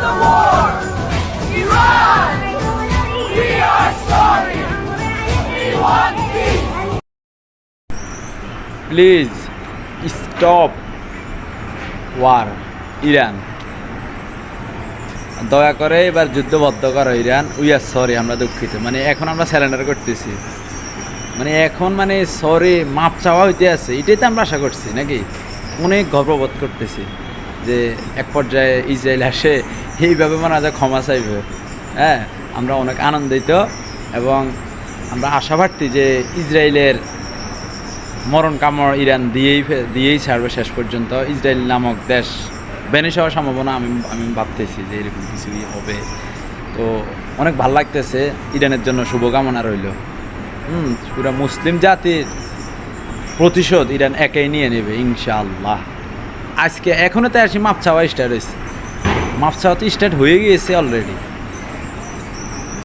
the war. Iran, we are sorry. We want peace. Please stop war Iran, দয়া করে এবার যুদ্ধ বন্ধ করো ইরান। উই আর সরি, আমরা দুঃখিত। মানে এখন আমরা স্যারেন্ডার করতেছি, মানে এখন মানে সরি মাপ চাওয়া হইতে আছে, এটাই তো আমরা আশা করছি নাকি। অনেক গর্ববোধ করতেছি যে এক পর্যায়ে ইসরায়েল আসে এইভাবে মনে হয় ক্ষমা চাইবে। হ্যাঁ, আমরা অনেক আনন্দিত এবং আমরা আশাবাদী যে ইসরায়েলের মরণ কামড় ইরান দিয়েই ছাড়বে শেষ পর্যন্ত। ইসরায়েল নামক দেশ ভ্যানিশ হওয়ার সম্ভাবনা আমি ভাবতেছি যে এরকম কিছুই হবে। তো অনেক ভালো লাগতেছে, ইরানের জন্য শুভকামনা রইল। পুরো মুসলিম জাতির প্রতিশোধ ইরান একাই নিয়ে নেবে ইনশাআল্লাহ। আজকে এখনও তো আসি মাপ চাওয়া স্টার্ট হয়েছে, মাপ চাওয়া তো স্টার্ট হয়ে গিয়েছে অলরেডি।